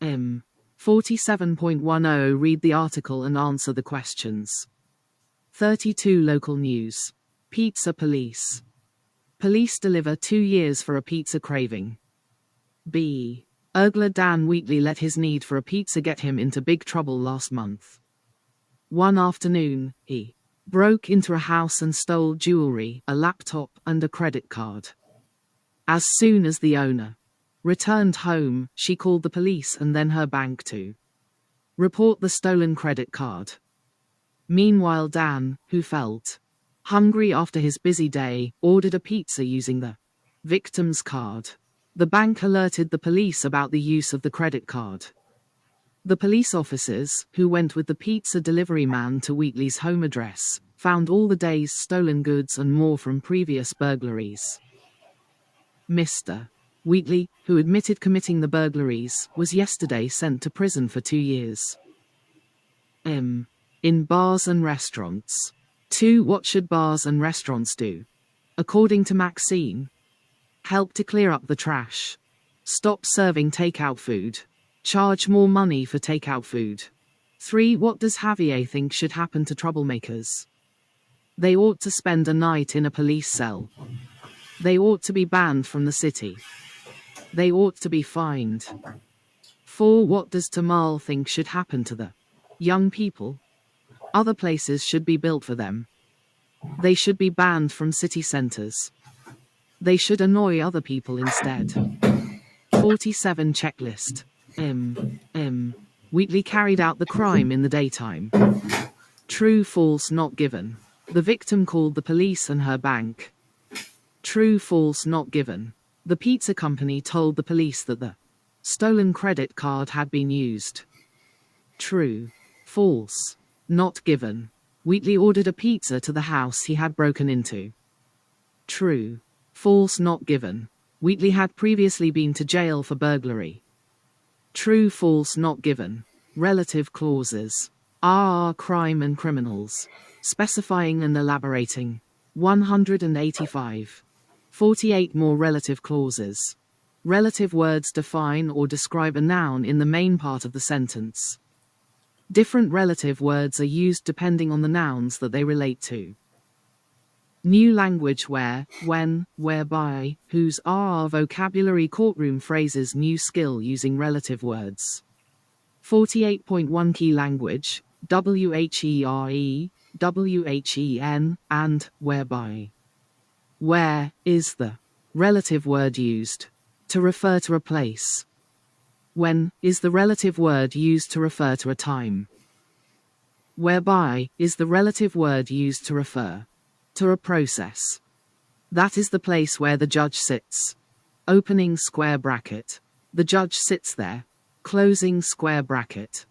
47.10 Read the article and answer the questions. 32 Local news. Pizza police. Police deliver 2 years for a pizza craving. B. Burglar Dan Wheatley let his need for a pizza get him into big trouble last month. One afternoon, he broke into a house and stole jewelry, a laptop, and a credit card. As soon as the owner returned home, she called the police and then her bank to report the stolen credit card. Meanwhile, Dan, who felt hungry after his busy day, ordered a pizza using the victim's card. The bank alerted the police about the use of the credit card. The police officers, who went with the pizza delivery man to Wheatley's home address, found all the day's stolen goods and more from previous burglaries. Mr. Wheatley, who admitted committing the burglaries, was yesterday sent to prison for 2 years. In bars and restaurants. 2 What should bars and restaurants do? According to Maxine, help to clear up the trash. Stop serving takeout food. Charge more money for takeout food. 3 What does Javier think should happen to troublemakers? They ought to spend a night in a police cell. They ought to be banned from the city. They ought to be fined. 4 What does Tamal think should happen to the young people? Other places should be built for them. They should be banned from city centers. They should annoy other people instead. 47 Checklist. Wheatley carried out the crime in the daytime. True, false, not given. The victim called the police and her bank. True, false, not given. The pizza company told the police that the stolen credit card had been used. True. False. Not given. Wheatley ordered a pizza to the house he had broken into. True. False, not given. Wheatley had previously been to jail for burglary. True, false, not given. Relative clauses. Crime and criminals. Specifying and elaborating. 185. 48 More relative clauses. Relative words define or describe a noun in the main part of the sentence. Different relative words are used depending on the nouns that they relate to. New language where, when, whereby, whose are vocabulary courtroom phrases new skill using relative words. 48.1 Key language, WHERE, when, and whereby. Where is the relative word used to refer to a place. When is the relative word used to refer to a time. Whereby is the relative word used to refer to a process. That is the place where the judge sits. Opening square bracket. The judge sits there. Closing square bracket.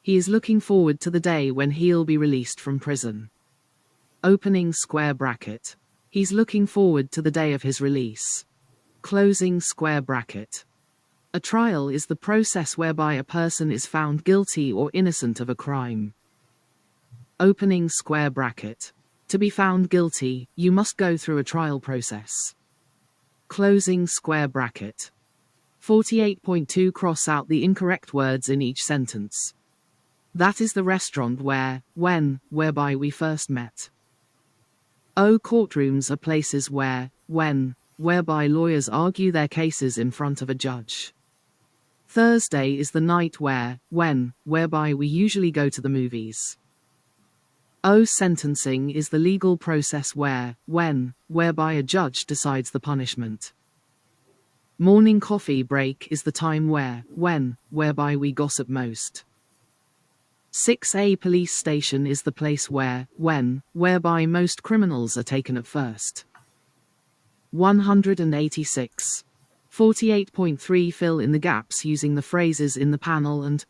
He is looking forward to the day when he'll be released from prison. Opening square bracket. He's looking forward to the day of his release. Closing square bracket. A trial is the process whereby a person is found guilty or innocent of a crime. Opening square bracket. To be found guilty, you must go through a trial process. Closing square bracket. 48.2 Cross out the incorrect words in each sentence. That is the restaurant where, when, whereby we first met. Courtrooms are places where, when, whereby lawyers argue their cases in front of a judge. Thursday is the night where, when, whereby we usually go to the movies. Sentencing is the legal process where, when, whereby a judge decides the punishment. Morning coffee break is the time where, when, whereby we gossip most. 6A police station is the place where, when, whereby most criminals are taken at first. 186. 48.3 Fill in the gaps using the phrases in the panel and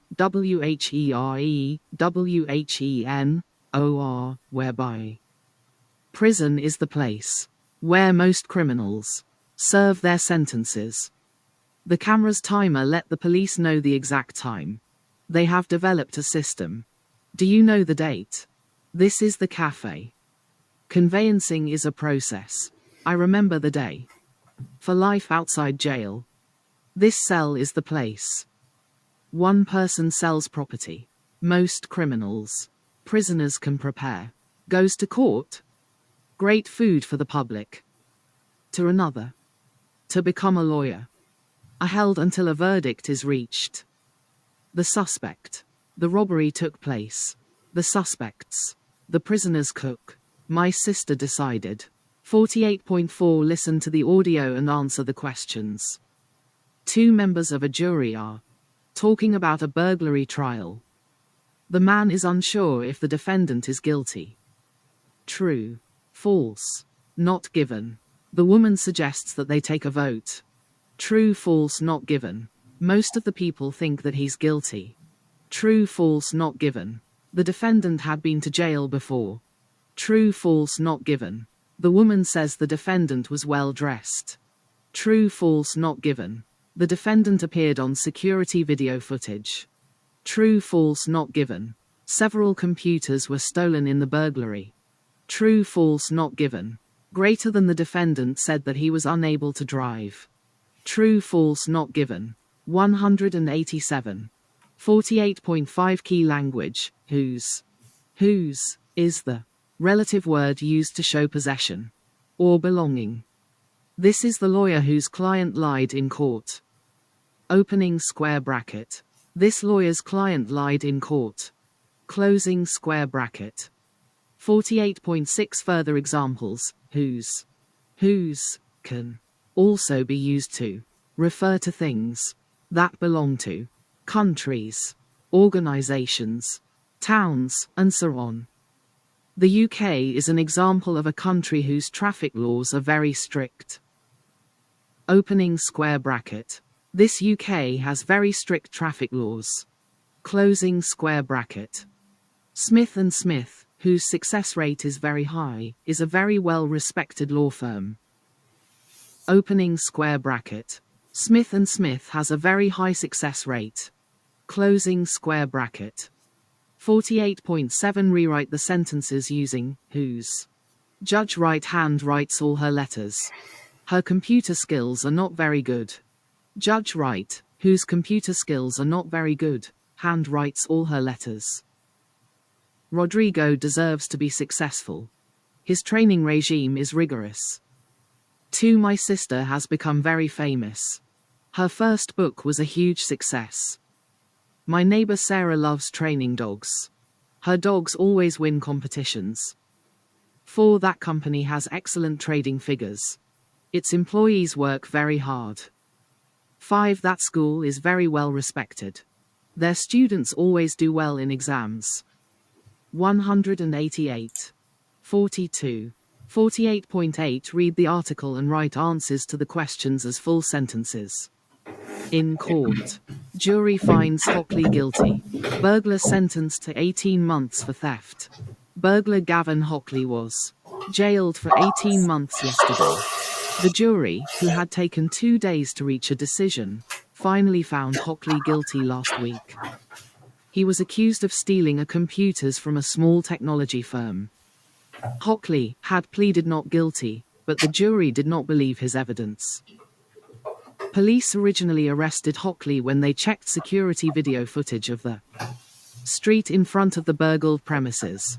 where, whereby. Prison is the place where most criminals serve their sentences. The camera's timer let the police know the exact time. They have developed a system. Do you know the date? This is the cafe. Conveyancing is a process. I remember the day. For life outside jail. This cell is the place. One person sells property. Most criminals. Prisoners can prepare. Goes to court. Great food for the public. To another. To become a lawyer. Are held until a verdict is reached. The suspect. The robbery took place. The suspects. The prisoner's cook. My sister decided. 48.4 Listen to the audio and answer the questions. Two members of a jury are talking about a burglary trial. The man is unsure if the defendant is guilty. True. False. Not given. The woman suggests that they take a vote. True, false, not given. Most of the people think that he's guilty. True, false, not given. The defendant had been to jail before. True, false, not given. The woman says the defendant was well dressed. True, false, not given. The defendant appeared on security video footage. True, false, not given. Several computers were stolen in the burglary. True, false, not given. Greater than the defendant said that he was unable to drive. True, false, not given. 187. 48.5 Key language. Whose. Whose is the relative word used to show possession or belonging. This is the lawyer whose client lied in court. Opening square bracket. This lawyer's client lied in court. Closing square bracket. 48.6 Further examples. Whose. Whose can also be used to refer to things that belong to countries, organizations, towns, and so on. The UK is an example of a country whose traffic laws are very strict. Opening square bracket. This UK has very strict traffic laws. Closing square bracket. Smith & Smith, whose success rate is very high, is a very well-respected law firm. Opening square bracket. Smith & Smith has a very high success rate. Closing square bracket. 48.7 Rewrite the sentences using whose. Judge right hand writes all her letters. Her computer skills are not very good. Judge Wright, whose computer skills are not very good, hand writes all her letters. Rodrigo deserves to be successful. His training regime is rigorous. 2 My sister has become very famous. Her first book was a huge success. My neighbor Sarah loves training dogs. Her dogs always win competitions. 4. That company has excellent trading figures. Its employees work very hard. 5. That school is very well respected. Their students always do well in exams. 188. 42. 48.8 Read the article and write answers to the questions as full sentences. In court. Jury finds Hockley guilty. Burglar sentenced to 18 months for theft. Burglar Gavin Hockley was jailed for 18 months yesterday. The jury, who had taken 2 days to reach a decision, finally found Hockley guilty last week. He was accused of stealing computers from a small technology firm. Hockley had pleaded not guilty, but the jury did not believe his evidence. Police originally arrested Hockley when they checked security video footage of the street in front of the burgled premises.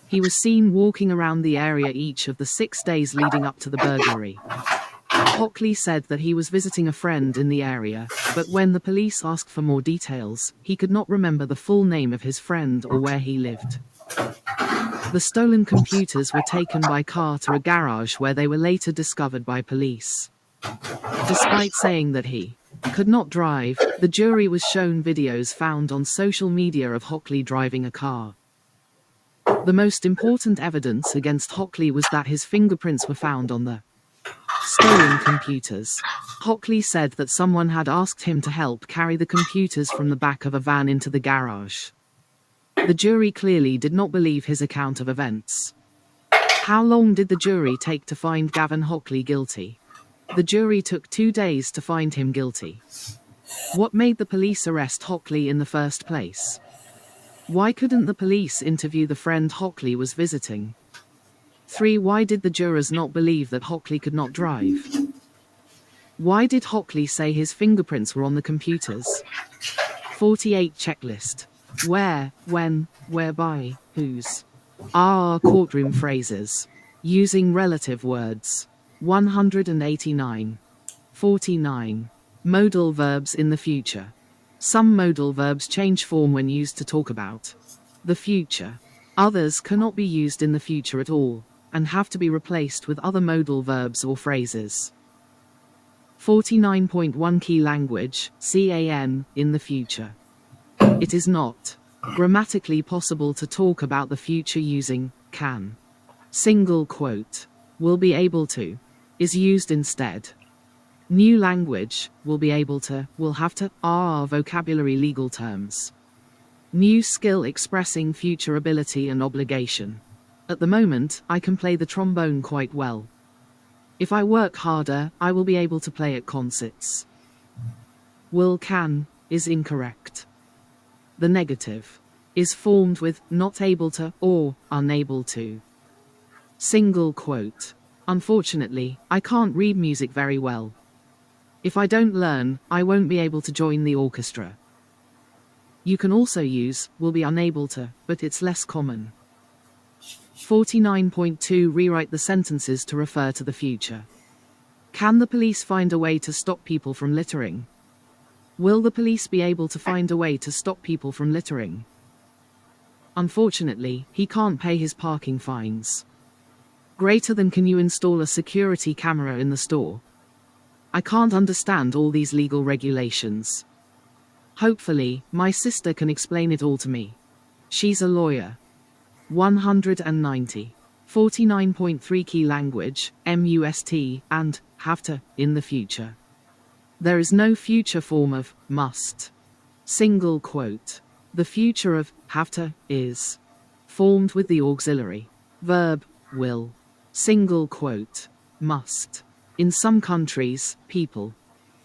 He was seen walking around the area each of the 6 days leading up to the burglary. Hockley said that he was visiting a friend in the area, but when the police asked for more details, he could not remember the full name of his friend or where he lived. The stolen computers were taken by car to a garage where they were later discovered by police. Despite saying that he could not drive, the jury was shown videos found on social media of Hockley driving a car. The most important evidence against Hockley was that his fingerprints were found on the stolen computers. Hockley said that someone had asked him to help carry the computers from the back of a van into the garage. The jury clearly did not believe his account of events. How long did the jury take to find Gavin Hockley guilty? The jury took 2 days to find him guilty. What made the police arrest Hockley in the first place? Why couldn't the police interview the friend Hockley was visiting? 3. Why did the jurors not believe that Hockley could not drive? Why did Hockley say his fingerprints were on the computers? 48 Checklist. Where, when, whereby, whose. Are courtroom phrases. Using relative words. 189. 49. Modal verbs in the future. Some modal verbs change form when used to talk about the future. Others cannot be used in the future at all, and have to be replaced with other modal verbs or phrases. 49.1 Key language, CAN, in the future. It is not grammatically possible to talk about the future using can. Single quote. Will be able to is used instead. New language, will be able to, will have to, are vocabulary legal terms. New skill expressing future ability and obligation. At the moment, I can play the trombone quite well. If I work harder, I will be able to play at concerts. Will can is incorrect. The negative is formed with not able to or unable to. Single quote. Unfortunately, I can't read music very well. If I don't learn, I won't be able to join the orchestra. You can also use will be unable to, but it's less common. 49.2 Rewrite the sentences to refer to the future. Can the police find a way to stop people from littering? Will the police be able to find a way to stop people from littering? Unfortunately, he can't pay his parking fines. Greater than can you install a security camera in the store? I can't understand all these legal regulations. Hopefully, my sister can explain it all to me. She's a lawyer. 190. 49.3 Key language, MUST, and have to, in the future. There is no future form of must. Single quote. The future of have to is formed with the auxiliary verb will. Single quote. Must. In some countries, people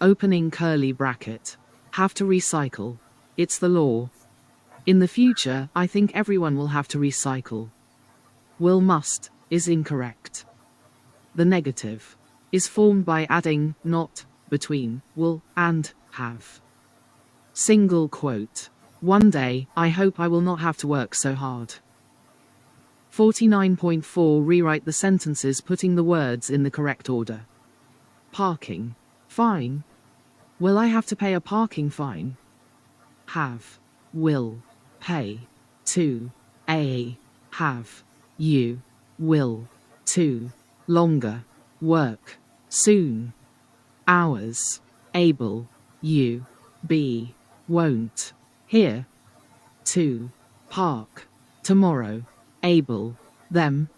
opening curly bracket have to recycle. It's the law. In the future, I think everyone will have to recycle. Will must is incorrect. The negative is formed by adding not between will and have. Single quote. One day, I hope I will not have to work so hard. 49.4 Rewrite the sentences putting the words in the correct order. Parking. Fine. Will I have to pay a parking fine? Have. Will. Pay. To. A. Have. You. Will. 2. Longer. Work. Soon. Hours. Able. You. Be. Won't. Here. 2. Park. Tomorrow. Able. Them.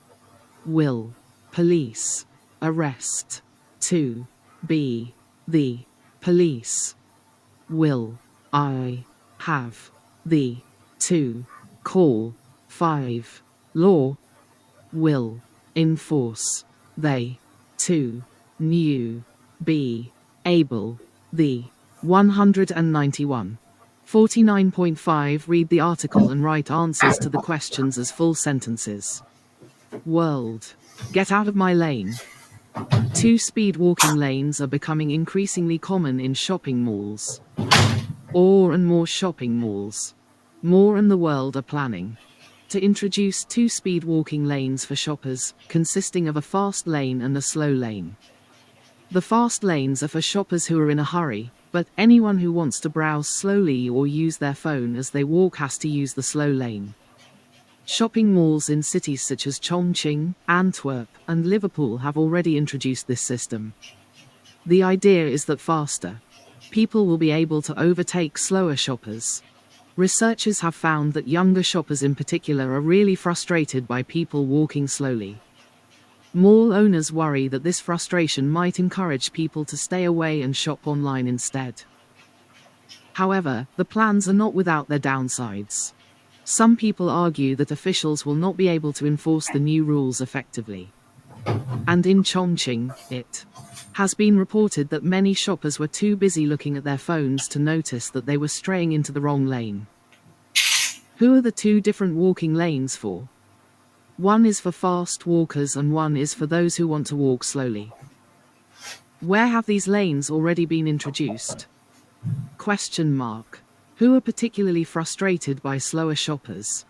Will. Police. Arrest. 2. Be. The. Police. Will. I. Have. The. 2. Call. 5. Law. Will. Enforce. They. 2. New. Be. Able. The. 191. 49.5 Read the article and write answers to the questions as full sentences. World. Get out of my lane. 2-speed walking lanes are becoming increasingly common in shopping malls. More and more shopping malls. More and the world are planning to introduce 2-speed walking lanes for shoppers, consisting of a fast lane and a slow lane. The fast lanes are for shoppers who are in a hurry, but anyone who wants to browse slowly or use their phone as they walk has to use the slow lane. Shopping malls in cities such as Chongqing, Antwerp, and Liverpool have already introduced this system. The idea is that faster people will be able to overtake slower shoppers. Researchers have found that younger shoppers in particular are really frustrated by people walking slowly. Mall owners worry that this frustration might encourage people to stay away and shop online instead. However, the plans are not without their downsides. Some people argue that officials will not be able to enforce the new rules effectively. And in Chongqing, it has been reported that many shoppers were too busy looking at their phones to notice that they were straying into the wrong lane. Who are the 2 different walking lanes for? One is for fast walkers and one is for those who want to walk slowly. Where have these lanes already been introduced? Question mark. Who are particularly frustrated by slower shoppers?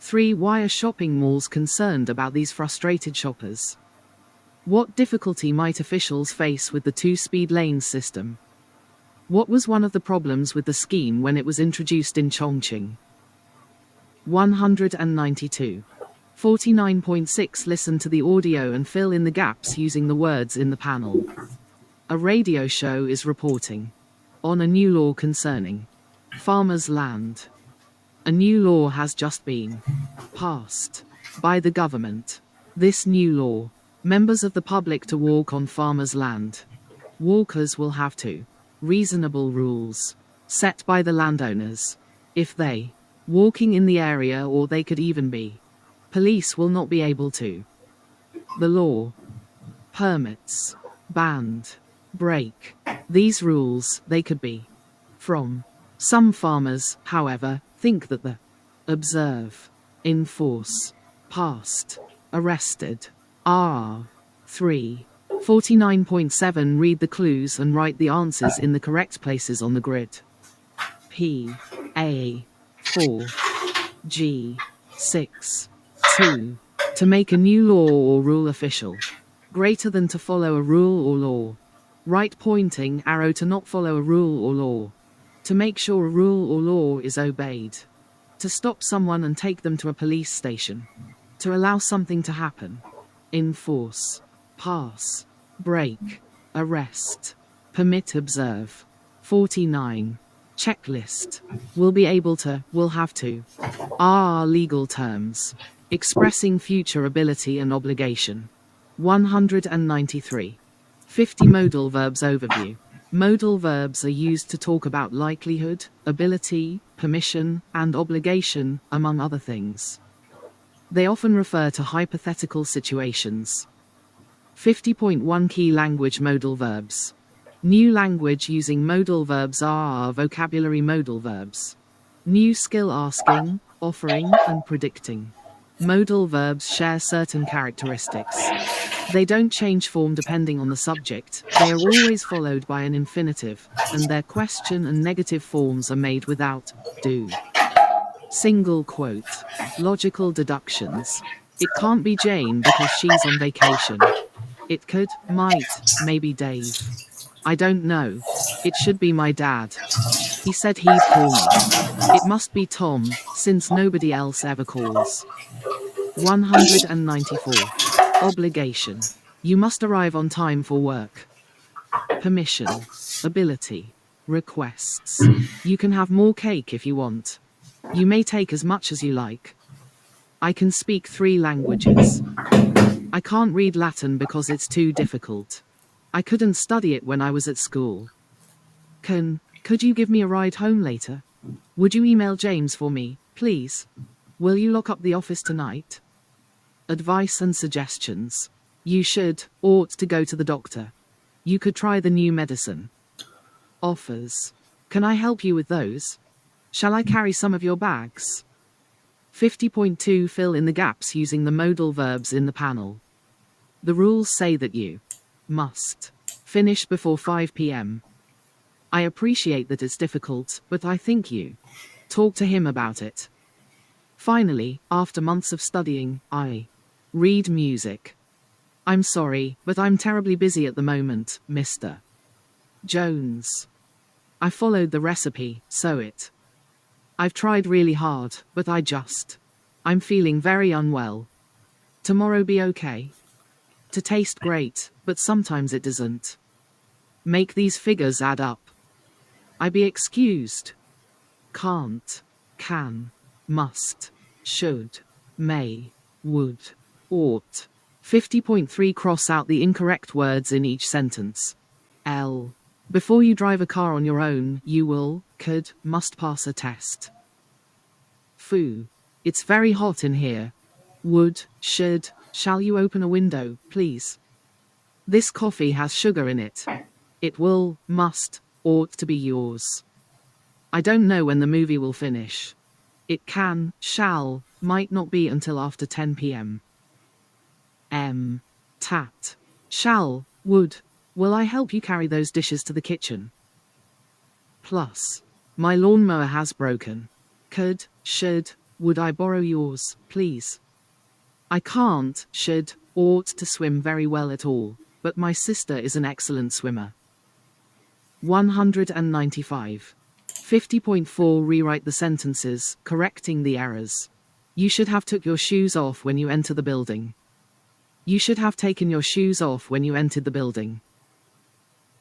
3. Why are shopping malls concerned about these frustrated shoppers? What difficulty might officials face with the 2-speed lane system? What was one of the problems with the scheme when it was introduced in Chongqing? 192. 49.6 Listen to the audio and fill in the gaps using the words in the panel. A radio show is reporting on a new law concerning farmers' land. A new law has just been passed by the government. This new law, members of the public to walk on farmers' land. Walkers will have to reasonable rules set by the landowners. If they walking in the area, or they could even be police, will not be able to. The law permits banned break these rules. They could be from some farmers, however, think that the observe, enforce, passed, arrested are 3. 49.7 Read the clues and write the answers in the correct places on the grid. P. A. 4. G. 6. 2. To make a new law or rule official. Greater than to follow a rule or law. Right pointing arrow to not follow a rule or law. To make sure a rule or law is obeyed. To stop someone and take them to a police station. To allow something to happen. Enforce. Pass. Break. Arrest. Permit. Observe. 49. Checklist. Will be able to, will have to. Are legal terms. Expressing future ability and obligation. 193. 50 Modal verbs overview. Modal verbs are used to talk about likelihood, ability, permission, and obligation, among other things. They often refer to hypothetical situations. 50.1 Key language modal verbs. New language using modal verbs are vocabulary modal verbs. New skill asking, offering, and predicting. Modal verbs share certain characteristics. They don't change form depending on the subject, they are always followed by an infinitive, and their question and negative forms are made without do. Single quote. Logical deductions. It can't be Jane because she's on vacation. It could, might, maybe Dave. I don't know. It should be my dad. He said he'd call me. It must be Tom, since nobody else ever calls. 194. Obligation. You must arrive on time for work. Permission. Ability. Requests. You can have more cake if you want. You may take as much as you like. I can speak 3 languages. I can't read Latin because it's too difficult. I couldn't study it when I was at school. Could you give me a ride home later? Would you email James for me, please? Will you lock up the office tonight? Advice and suggestions. You ought to go to the doctor. You could try the new medicine. Offers. Can I help you with those? Shall I carry some of your bags? 50.2 Fill in the gaps using the modal verbs in the panel. The rules say that you must finish before 5 p.m. I appreciate that it's difficult, but I think you talk to him about it. Finally, after months of studying, I read music. I'm sorry, but I'm terribly busy at the moment, Mr. Jones. I followed the recipe, I've tried really hard, but I'm feeling very unwell. Tomorrow be okay? To taste great, but sometimes it doesn't. Make these figures add up. I be excused. Can't, can, must, should, may, would, ought. 50.3 Cross out the incorrect words in each sentence. L. Before you drive a car on your own, you must pass a test. Foo. It's very hot in here. Shall you open a window, please? This coffee has sugar in it. It ought to be yours. I don't know when the movie will finish. It might not be until after 10 p.m. Tat. Will I help you carry those dishes to the kitchen? Plus. My lawnmower has broken. Would I borrow yours, please? I can't, ought to swim very well at all, but my sister is an excellent swimmer. 195. 50.4 Rewrite the sentences, correcting the errors. You should have took your shoes off when you enter the building. You should have taken your shoes off when you entered the building.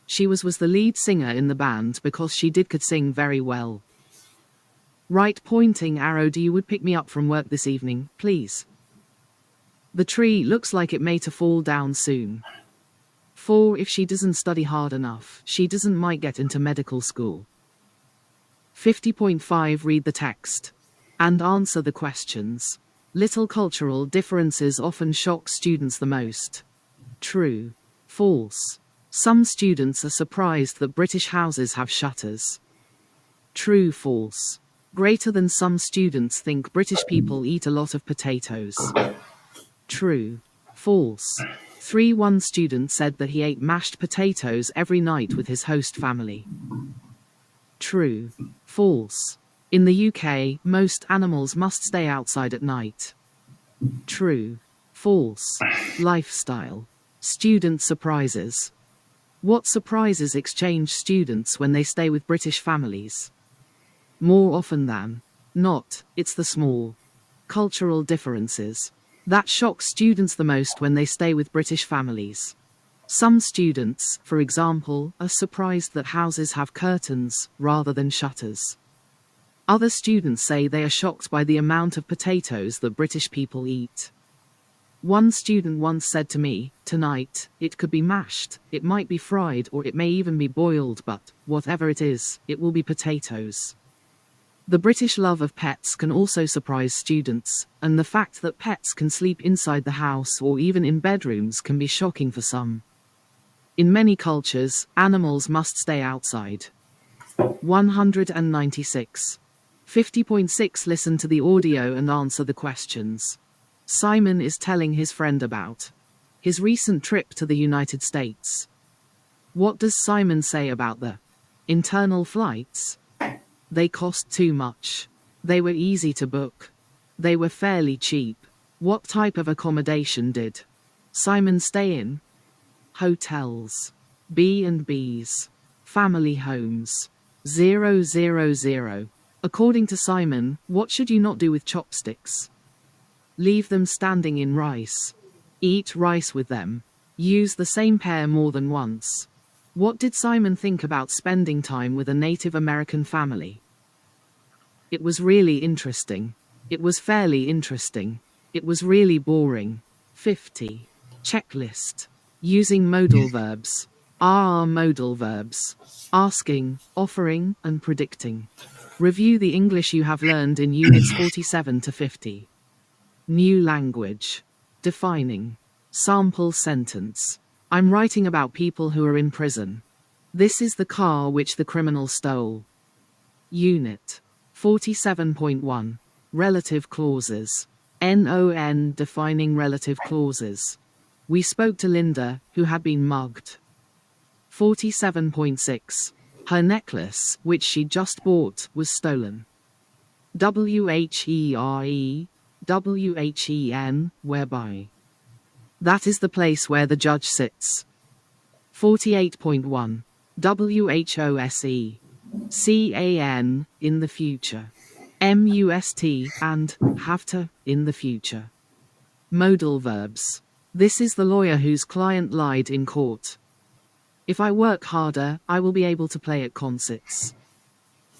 She was the lead singer in the band because she could sing very well. Right pointing arrow. Do you would pick me up from work this evening, please? The tree looks like it may to fall down soon. For if she doesn't study hard enough, she might get into medical school. 50.5 Read the text and answer the questions. Little cultural differences often shock students the most. True. False. Some students are surprised that British houses have shutters. True. False. Greater than some students think British people eat a lot of potatoes. True. False. 1 student said that he ate mashed potatoes every night with his host family. True. False. In the UK, most animals must stay outside at night. True. False. Lifestyle. Student surprises. What surprises exchange students when they stay with British families? More often than not, it's the small cultural differences that shock students the most when they stay with British families. Some students, for example, are surprised that houses have curtains rather than shutters. Other students say they are shocked by the amount of potatoes that British people eat. One student once said to me, "Tonight, it could be mashed, it might be fried, or it may even be boiled, but whatever it is, it will be potatoes." The British love of pets can also surprise students, and the fact that pets can sleep inside the house or even in bedrooms can be shocking for some. In many cultures, animals must stay outside. 196. 50.6 Listen to the audio and answer the questions. Simon is telling his friend about his recent trip to the United States. What does Simon say about the internal flights? They cost too much. They were easy to book. They were fairly cheap. What type of accommodation did Simon stay in? Hotels. B&Bs. Family homes. 000. According to Simon, what should you not do with chopsticks? Leave them standing in rice. Eat rice with them. Use the same pair more than once. What did Simon think about spending time with a Native American family? It was really interesting. It was fairly interesting. It was really boring. 50. Checklist. Using modal verbs. Are modal verbs. Asking, offering, and predicting. Review the English you have learned in units 47 to 50. New language. Defining. Sample sentence. I'm writing about people who are in prison. This is the car which the criminal stole. Unit 47.1. Relative clauses. NON defining relative clauses. We spoke to Linda, who had been mugged. 47.6. Her necklace, which she just bought, was stolen. WHERE, WHEN, whereby. That is the place where the judge sits. 48.1. WHOSE. CAN, in the future. MUST, and have to, in the future. Modal verbs. This is the lawyer whose client lied in court. If I work harder, I will be able to play at concerts.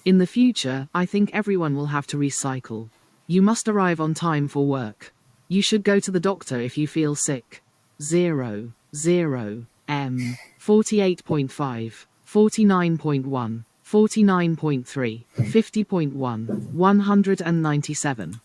In the future, I think everyone will have to recycle. You must arrive on time for work. You should go to the doctor if you feel sick. 0, 0, M. 48.5, 49.1, 49.3, 50.1, 197.